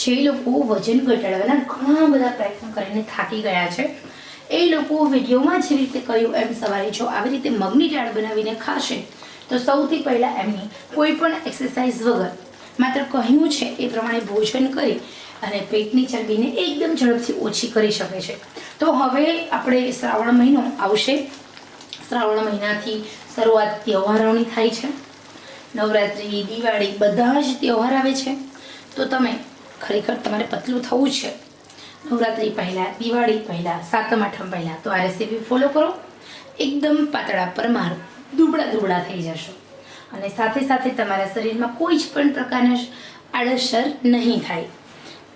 જે લોકો વજન ઘટાડવાના ઘણા બધા પ્રયત્નો કરીને થાકી ગયા છે એ લોકો વિડીયોમાં જે રીતે કહ્યું એમ સવારે જો આવી રીતે મગની દાળ બનાવીને ખાશે તો સૌથી પહેલાં એમની કોઈ પણ એક્સરસાઇઝ વગર માત્ર કહ્યું છે એ પ્રમાણે ભોજન કરી અને પેટની ચરબીને એકદમ ઝડપથી ઓછી કરી શકે છે. તો હવે આપણે શ્રાવણ મહિનો આવશે. શ્રાવણ મહિનાથી શરૂઆત તહેવારોની થાય છે. નવરાત્રિ, દિવાળી બધા જ તહેવાર આવે છે. તો તમે ખરેખર તમારે પતલું થવું છે નવરાત્રિ પહેલાં, દિવાળી પહેલાં, સાતમ આઠમ પહેલાં તો આ રેસીપી ફોલો કરો. એકદમ પાતળા પરમાર દુબળા થઈ જશો અને સાથે સાથે તમારા શરીરમાં કોઈ જ પણ પ્રકારના આડઅસર નહીં થાય.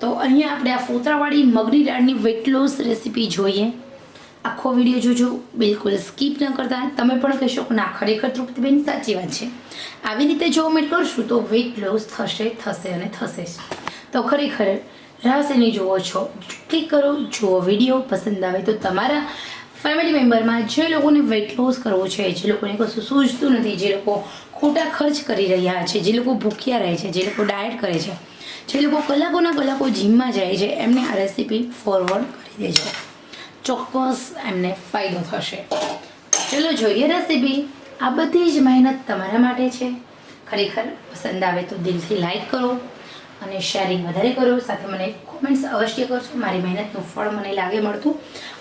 તો અહીંયા આપણે આ ફોતરાવાળી મગની દાળની વેટ લોસ રેસીપી જોઈએ. આખો વિડીયો જોજો, બિલકુલ સ્કીપ ન કરતા. તમે પણ કહેશો કે ના ખરેખર તૃપ્તિબેન સાચી વાત છે, આવી રીતે જો અમે કરશું તો વેટ લોસ થશે અને થશે જ. તો ખરેખર રહસ્યની જુઓ છો, ક્લિક કરો, જુઓ વિડીયો. પસંદ આવે તો તમારા ફેમિલી મેમ્બરમાં જે લોકોને વેટ લોસ કરવો છે, જે લોકોને કશું સૂઝતું નથી, જે લોકો ખોટા ખર્ચ કરી રહ્યા છે, જે લોકો ભૂખ્યા રહે છે, જે લોકો ડાયટ કરે છે, જે લોકો કલાકોના કલાકો જીમમાં જાય છે, એમને આ રેસીપી ફોરવર્ડ કરી દેજો. ચોક્કસ એમને ફાયદો થશે. ચલો જોઈએ રેસીપી. આ બધી જ મહેનત તમારા માટે છે. ખરેખર પસંદ આવે તો દિલથી લાઈક કરો અને શેરિંગ વધારે કરો. સાથે મને કોમેન્ટ્સ અવશ્ય કરશો, મારી મહેનતનું ફળ મને લાગે મળતું.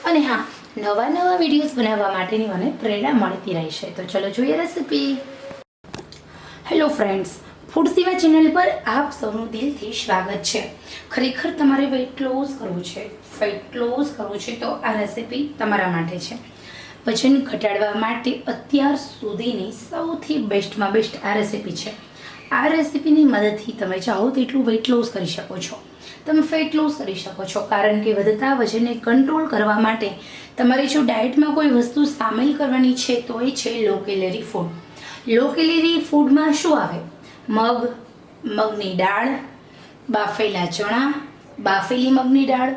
અને હા, નવા વિડીયોઝ બનાવવા માટેની મને પ્રેરણા મળતી રહેશે. તો ચલો જોઈએ રેસીપી. હેલો ફ્રેન્ડ્સ, ફૂડ સેવા ચેનલ પર આપ સૌનું દિલથી સ્વાગત છે. ખરેખર તમારે વેટ લોસ કરવું છે, ફેટ લોસ કરવું છે તો આ રેસીપી તમારા માટે છે. વજન ઘટાડવા માટે અત્યાર સુધીની સૌથી બેસ્ટમાં બેસ્ટ આ રેસીપી છે. આ રેસીપીની મદદથી તમે ચાહો તેટલું વેટ લોસ કરી શકો છો, તમે ફેટ લોસ કરી શકો છો. કારણ કે વધતા વજનને કંટ્રોલ કરવા માટે તમારે જો ડાયટમાં કોઈ વસ્તુ સામેલ કરવાની છે તો એ છે લો કેલેરી ફૂડ. લો કેલેરી ફૂડમાં શું આવે? મગ, મગની દાળ, બાફેલા ચણા, બાફેલી મગની દાળ,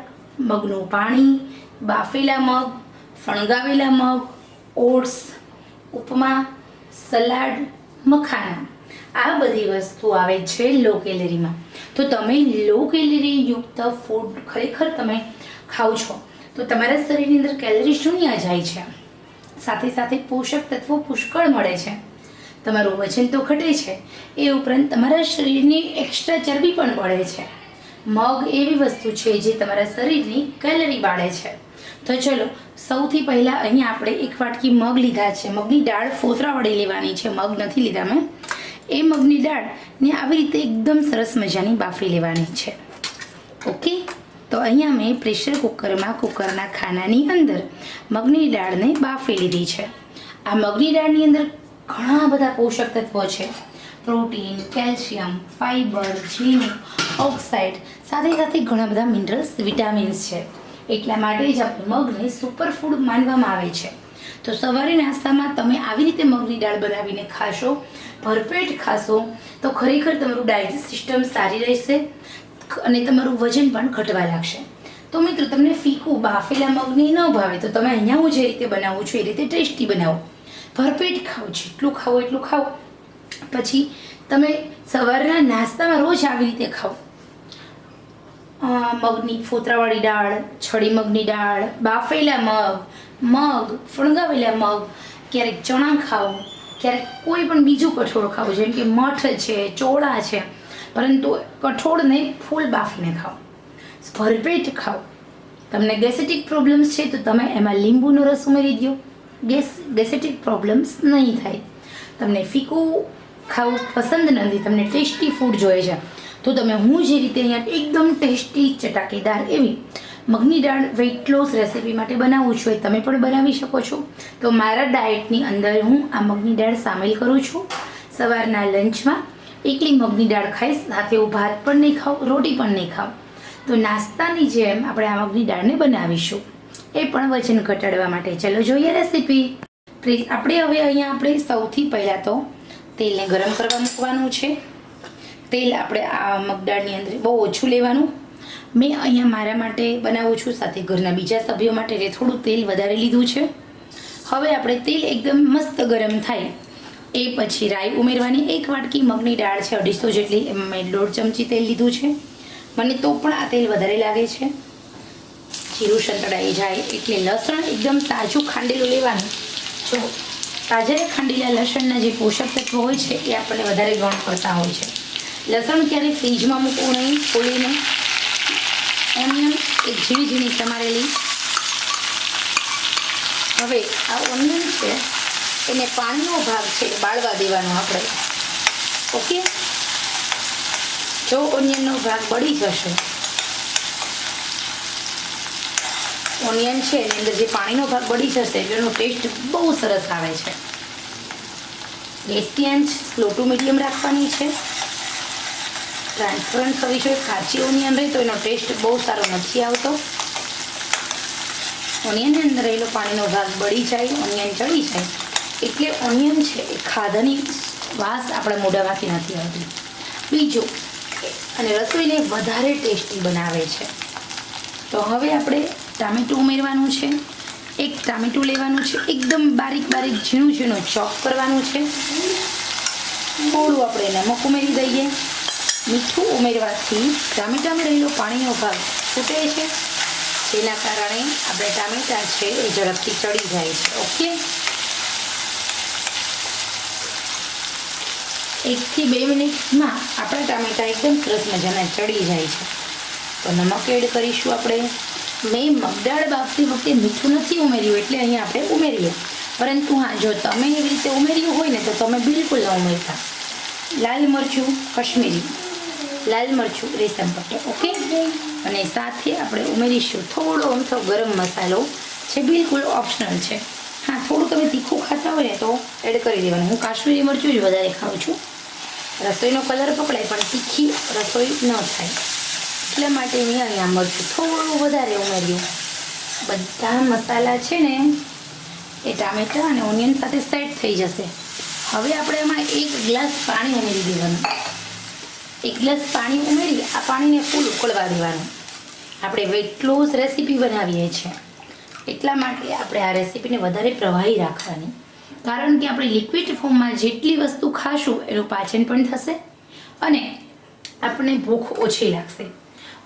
મગનું પાણી, બાફેલા મગ, ફણગાવેલા મગ, ઓટ્સ, ઉપમા, સલાડ, મખાના. આ બધી વસ્તુ આવે છે લો કેલેરીમાં. તો તમે લો કેલેરી યુક્ત ફૂડ ખરેખર તમે ખાઓ છો તો તમારા શરીરની અંદર કેલરી શૂન્ય જાય છે. સાથે સાથે પોષક તત્વો પુષ્કળ મળે છે. તમારું વજન તો ઘટે છે, એ ઉપરાંત તમારા શરીરની એક્સ્ટ્રા ચરબી પણ પડે છે. મગ એવી વસ્તુ છે જે તમારા શરીરની કેલરી બાળે છે. તો ચલો સૌથી પહેલાં અહીંયા આપણે એક વાટકી મગ લીધા છે. મગની દાળ ફોતરાવાળી લેવાની છે, મગ નથી લીધા મેં. એ મગની દાળને આવી રીતે એકદમ સરસ મજાની બાફી લેવાની છે. ઓકે, તો અહીંયા મેં પ્રેશર કુકરમાં કુકરના ખાનાની અંદર મગની દાળને બાફી લીધી છે. આ મગની દાળની અંદર ઘણા બધા પોષક તત્વો છે. પ્રોટીન, કેલ્શિયમ, ફાઈબર, ઝીંક, ઓક્સાઇડ, સાથે સાથે ઘણા બધા મિનરલ્સ, વિટામિન્સ છે. એટલા માટે જ આપણે મગને સુપરફૂડ માનવામાં આવે છે. તો સવારે નાસ્તામાં તમે આવી રીતે મગની દાળ બનાવીને ખાશો, ભરપેટ ખાશો તો ખરેખર તમારું ડાયજેસ્ટ સિસ્ટમ સારી રહેશે અને તમારું વજન પણ ઘટવા લાગશે. તો મિત્રો, તમને ફીકું બાફેલા મગની ન ભાવે તો તમે અહીંયા હું જે રીતે બનાવું છું એ રીતે ટેસ્ટી બનાવો. ભરપેટ ખાઓ, જેટલું ખાઓ એટલું ખાઓ. પછી તમે સવારના નાસ્તામાં રોજ આવી રીતે ખાઓ. મગની ફોતરાવાળી દાળ, છડી મગની દાળ, બાફેલા મગ, ફણગાવેલા મગ, ક્યારેક ચણા ખાઓ, ક્યારેક કોઈ પણ બીજું કઠોળ ખાઓ, જેમ કે મઠ છે, ચોળા છે, પરંતુ કઠોળને ફૂલ બાફીને ખાઓ, ભરપેટ ખાઓ. તમને ગેસ્ટ્રિક પ્રોબ્લેમ્સ છે તો તમે એમાં લીંબુનો રસ ઉમેરી દો, ગેસ્ટ્રિક પ્રોબ્લેમ્સ નહીં થાય. તમને ફીકું ખાવું પસંદ નથી, તમને ટેસ્ટી ફૂડ જોઈએ છે તો તમે હું જે રીતે અહીંયા એકદમ ટેસ્ટી ચટાકેદાર એવી મગની દાળ વેઇટ લોસ રેસીપી માટે બનાવું છું એ તમે પણ બનાવી શકો છો. તો મારા ડાયટની અંદર હું આ મગની દાળ સામેલ કરું છું. સવારના લંચમાં એકલી મગની દાળ ખાઈશ, સાથે હું ભાત પણ નહીં ખાઉં, રોટી પણ નહીં ખાઉં. તો નાસ્તાની જેમ આપણે આ મગની દાળને બનાવીશું, એ પણ વજન ઘટાડવા માટે. ચલો જોઈએ રેસીપી. આપણે હવે અહીંયા સૌથી પહેલાં તો તેલને ગરમ કરવા મૂકવાનું છે. તેલ આપણે આ મગદાળની અંદર બહુ ઓછું લેવાનું. મેં અહીંયા મારા માટે બનાવું છું, સાથે ઘરના બીજા સભ્યો માટે એટલે થોડું તેલ વધારે લીધું છે. હવે આપણે તેલ એકદમ મસ્ત ગરમ થાય એ પછી રાઈ ઉમેરવાની. એક વાટકી મગની દાળ છે, 250 જેટલી, એમાં મેં 1.5 ચમચી તેલ લીધું છે. મને તો પણ આ તેલ વધારે લાગે છે. જીરું સંતળાઈ જાય એટલે લસણ એકદમ તાજું ખાંડેલું લેવાનું. જો તાજા ખાંડેલા લસણના જે પોષક તત્વો હોય છે એ આપણને વધારે ગણ કરતા હોય છે. લસણ ક્યારેય ફ્રીજમાં મૂકવું નહીં ખોલીને. ઓનિયન એક ઝીણી ઝીણી સમારેલી. હવે આ ઓનિયન છે એને પાણીનો ભાગ છે બાળવા દેવાનો આપણે. ઓકે, જો ઓનિયનનો ભાગ બળી જશે, ઓનિયન છે એની અંદર જે પાણીનો ભાગ બળી જશે એટલે એનો ટેસ્ટ બહુ સરસ આવે છે. ગેસની આંચ સ્લો ટુ મીડિયમ રાખવાની છે. ટ્રાન્સપરન્ટ થવી જોઈએ. કાચી ઓનિયન રહે તો એનો ટેસ્ટ બહુ સારો નથી આવતો. ઓનિયનની અંદર રહેલો પાણીનો ભાગ બળી જાય, ઓનિયન ચડી જાય એટલે ઓનિયન છે એ ખાધાની વાસ આપણા મોઢામાંથી નથી આવતી. બીજું, અને રસોઈને વધારે ટેસ્ટી બનાવે છે. તો હવે આપણે ટામેટું ઉમેરવાનું છે. એક ટામેટું લેવાનું છે, એકદમ બારીક બારીક ઝીણું ઝીણું ચોપ કરવાનું છે. થોડું આપણે નમક ઉમેરી દઈએ. મીઠું ઉમેરવાથી ટામેટામાં રહેલો પાણીનો ભાગ છૂટે છે, જેના કારણે આપણે ટામેટાં છે એ ઝડપથી ચડી જાય છે. ઓકે, 1 થી 2 મિનિટમાં આપણા ટામેટાં એકદમ સરસ મજાના ચડી જાય છે. તો નમક એડ કરીશું આપણે. મેં મગદાળ બાફતી વખતે મીઠું નથી ઉમેર્યું એટલે અહીંયા આપણે ઉમેરીએ. પરંતુ હા, જો તમે એવી રીતે ઉમેર્યું હોય ને તો તમે બિલકુલ ન ઉમેરતા. લાલ મરચું કશ્મીરી, લાલ મરચું રેશમ પટ્ટો. ઓકે, અને સાથે આપણે ઉમેરીશું થોડો અમથો ગરમ મસાલો, જે બિલકુલ ઓપ્શનલ છે. હા, થોડું તમે તીખું ખાતા હોય ને તો એડ કરી દેવાનું. હું કાશ્મીરી મરચું જ વધારે ખાઉં છું. રસોઈનો કલર પકડાય પણ તીખી રસોઈ ન થાય એટલા માટે મેં અહીંયા મરચું થોડું વધારે ઉમેર્યું. બધા મસાલા છે ને એ ટામેટાં અને ઓનિયન સાથે સેટ થઈ જશે. હવે આપણે એમાં 1 ગ્લાસ પાણી ઉમેરી દેવાનું. 1 ગ્લાસ પાણી ઉમેરી આ પાણીને ફૂલ ઉકળવા દેવાનું. આપણે વેટ લોસ રેસીપી બનાવીએ છીએ એટલા માટે આપણે આ રેસીપીને વધારે પ્રવાહી રાખવાની. કારણ કે આપણે લિક્વિડ ફોર્મમાં જેટલી વસ્તુ ખાશું એનું પાચન પણ થશે અને આપણને ભૂખ ઓછી લાગશે.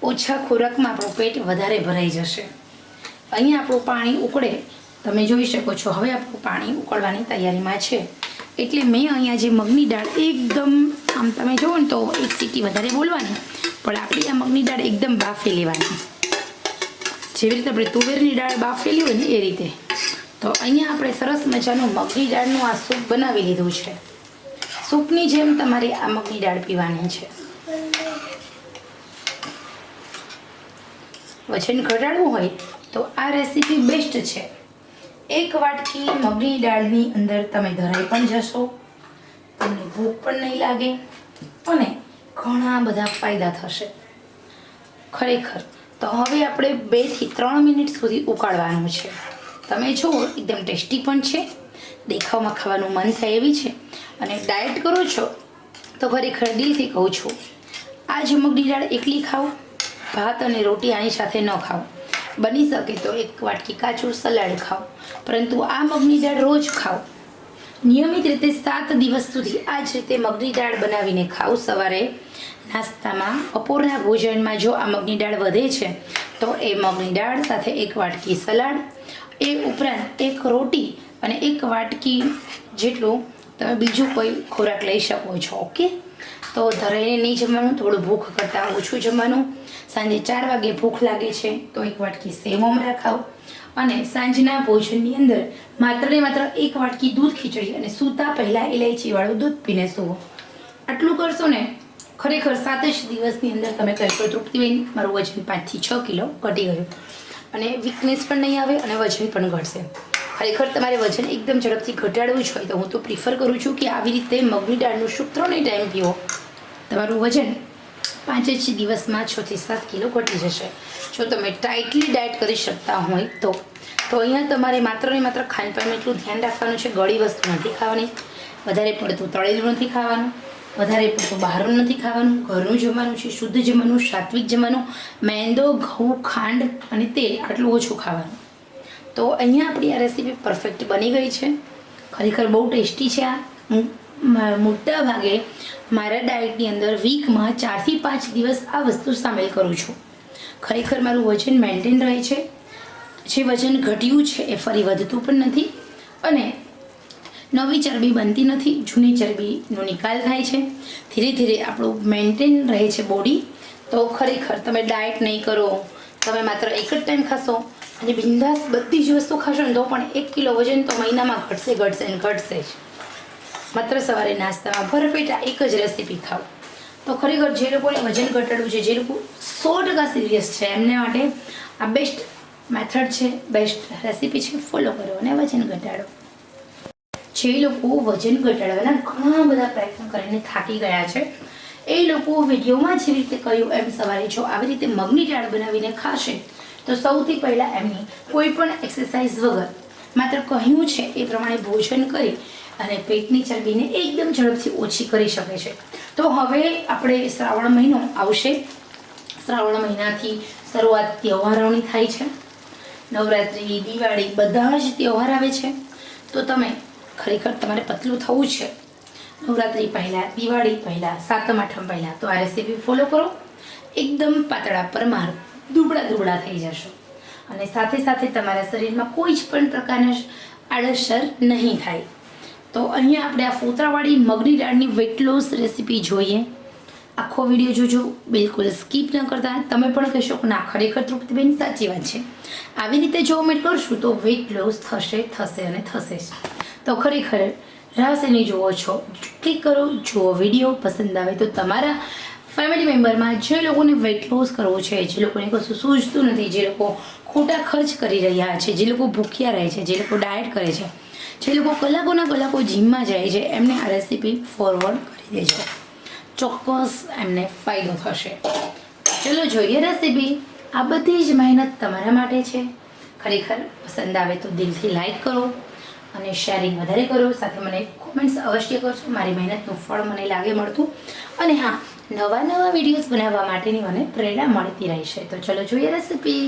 ઓછા ખોરાકમાં આપણું પેટ વધારે ભરાઈ જશે. અહીંયા આપણું પાણી ઉકળે તમે જોઈ શકો છો. હવે આપણું પાણી ઉકળવાની તૈયારીમાં છે એટલે મેં અહીંયા જે મગની દાળ એકદમ આમ તમે જુઓ ને તો 1 સીટી વધારે બોલવાની, પણ આપણી આ મગની દાળ એકદમ બાફી લેવાની. જેવી રીતે આપણે તુવેરની દાળ બાફેલી હોય ને એ રીતે. તો અહીંયા આપણે સરસ મજાનું મગની દાળનું આ સૂપ બનાવી લીધું છે. સૂપની જેમ તમારે આ મગની દાળ પીવાની છે. વજન ઘટાડવું હોય તો આ રેસીપી બેસ્ટ છે. 1 વાટકી મગની દાળની અંદર તમે ધરાઈ પણ જશો, તમને ભૂખ પણ નહીં લાગે અને ઘણા બધા ફાયદા થશે ખરેખર. તો હવે આપણે 2 થી 3 મિનિટ સુધી ઉકાળવાનું છે. તમે જુઓ એકદમ ટેસ્ટી પણ છે, દેખાવમાં ખાવાનું મન થાય એવી છે. અને ડાયટ કરો છો તો ખરેખર દિલથી કહું છું, આ જ મગની દાળ એકલી ખાઓ, ભાત અને રોટી આની સાથે ન ખાઓ. બની શકે તો 1 વાટકી કાચું સલાડ ખાઓ, પરંતુ આ મગની દાળ રોજ ખાઓ. નિયમિત રીતે 7 દિવસ સુધી આ જ રીતે મગની દાળ બનાવીને ખાઓ. સવારે નાસ્તામાં, બપોરના ભોજનમાં જો આ મગની દાળ વધે છે તો એ મગની દાળ સાથે 1 વાટકી સલાડ, એ ઉપરાંત 1 રોટી અને 1 વાટકી જેટલું તમે બીજું કોઈ ખોરાક લઈ શકો છો. ઓકે, તો ધરાઈને નહીં જમવાનું, થોડું ભૂખ કરતાં ઓછું જમવાનું. સાંજે 4 વાગે ભૂખ લાગે છે તો 1 વાટકી સેવ મમરા ખાઓ અને સાંજના ભોજનની અંદર માત્ર ને માત્ર 1 વાટકી દૂધ ખીચડી અને સૂતા પહેલાં ઇલાયચીવાળું દૂધ પીને સૂવો. આટલું કરશો ને ખરેખર 7 જ દિવસની અંદર તમે કહેશો તૃપ્તિબેન મારું વજન 5 થી 6 કિલો ઘટી ગયું અને વીકનેસ પણ નહીં આવે અને વજન પણ ઘટશે. ખરેખર તમારે વજન એકદમ ઝડપથી ઘટાડવું જ હોય તો હું તો પ્રિફર કરું છું કે આવી રીતે મગની દાળનું સૂપ 3 ટાઈમ પીવો. તમારું વજન 5 જ દિવસમાં 6 થી 7 કિલો ઘટી જશે. જો તમે ટાઇટલી ડાયટ કરી શકતા હોય તો અહીંયા તમારે માત્ર ને માત્ર ખાનપાનમાં એટલું ધ્યાન રાખવાનું છે. ગળી વસ્તુ નથી ખાવાની, વધારે પડતું તળેલું નથી ખાવાનું, વધારે પડતું બહારનું નથી ખાવાનું, ઘરનું જમવાનું છે, શુદ્ધ જમવાનું, સાત્વિક જમવાનું, મેંદો, ઘઉં, ખાંડ અને તેલ આટલું ઓછું ખાવાનું. તો અહીંયા આપણી આ રેસીપી પરફેક્ટ બની ગઈ છે. ખરેખર બહુ ટેસ્ટી છે. આ હું મોટા ભાગે મારા ડાયટની અંદર વીકમાં 4 થી 5 દિવસ આ વસ્તુ સામેલ કરું છું. ખરેખર મારું વજન મેન્ટેન રહે છે. જે વજન ઘટ્યું છે એ ફરી વધતું પણ નથી અને નવી ચરબી બનતી નથી, જૂની ચરબીનો નિકાલ થાય છે. ધીરે ધીરે આપણું મેન્ટેન રહે છે બોડી. તો ખરેખર તમે ડાયટ નહીં કરો, તમે માત્ર એક જ ટાઈમ ખાશો અને બિંદાસ બધી જ વસ્તુ ખાશો ને તો પણ 1 કિલો વજન તો મહિનામાં ઘટશે જ. માત્ર સવારે નાસ્તામાં ભરપેટા એક જ રેસીપી ખાઓ. તો ખરેખર જે લોકોને વજન ઘટાડવું છે, જે લોકો 100% સિરિયસ છે, એમને માટે આ બેસ્ટ મેથડ છે, બેસ્ટ રેસીપી છે. ફોલો કરો અને વજન ઘટાડો. જે લોકો વજન ઘટાડવાના ઘણા બધા પ્રયત્નો કરીને થાકી ગયા છે, એ લોકો વિડીયોમાં જેવી રીતે કહ્યું એમ સવારે જો આવી રીતે મગની દાળ બનાવીને ખાશે તો સૌથી પહેલાં એમની કોઈ પણ એક્સરસાઇઝ વગર માત્ર કહ્યું છે એ પ્રમાણે ભોજન કરી અને પેટની ચરબીને એકદમ ઝડપથી ઓછી કરી શકે છે. તો હવે આપણે શ્રાવણ મહિનો આવશે. શ્રાવણ મહિનાથી શરૂઆત તહેવારોની થાય છે. નવરાત્રિ, દિવાળી બધા જ તહેવાર આવે છે. તો તમે ખરેખર તમારે પતલું થવું છે નવરાત્રિ પહેલાં, દિવાળી પહેલાં, સાતમ આઠમ પહેલાં તો આ રેસીપી ફોલો કરો. એકદમ પાતળા પરમાર દુબળા થઈ જશો અને સાથે સાથે તમારા શરીરમાં કોઈ જ પણ પ્રકારના આડઅસર નહીં થાય. તો અહીંયા આપણે આ ફોતરાવાળી મગની દાળની વેટ લોસ રેસીપી જોઈએ. આખો વિડીયો જોજો, બિલકુલ સ્કીપ ન કરતા. તમે પણ કહેશો કે ના ખરેખર તૃપ્તિબેન સાચી વાત છે, આવી રીતે જો અમે કરશું તો વેટ લોસ થશે જ. તો ખરેખર રાહ જુઓ છો, ક્લિક કરો, જુઓ વિડીયો. પસંદ આવે તો તમારા ફેમિલી મેમ્બરમાં જે લોકોને વેટ લોસ કરવો છે, જે લોકોને કશું સૂઝતું નથી, જે લોકો ખોટા ખર્ચ કરી રહ્યા છે, જે લોકો ભૂખ્યા રહે છે, જે લોકો ડાયટ કરે છે, જે લોકો કલાકો જીમમાં જાય છે, એમને આ રેસીપી ફોરવર્ડ કરી દેજો. ચોક્કસ એમને ફાયદો થશે. ચલો જોઈએ રેસીપી. આ બધી જ મહેનત તમારા માટે છે. ખરેખર પસંદ આવે તો દિલથી લાઈક કરો અને શેરિંગ વધારે કરો. સાથે મને કોમેન્ટ્સ અવશ્ય કરજો. મારી મહેનતનું ફળ મને લાગે મળતું. અને હા, નવા વિડીયોઝ બનાવવા માટેની મને પ્રેરણા મળતી રહેશે. તો ચલો જોઈએ રેસીપી.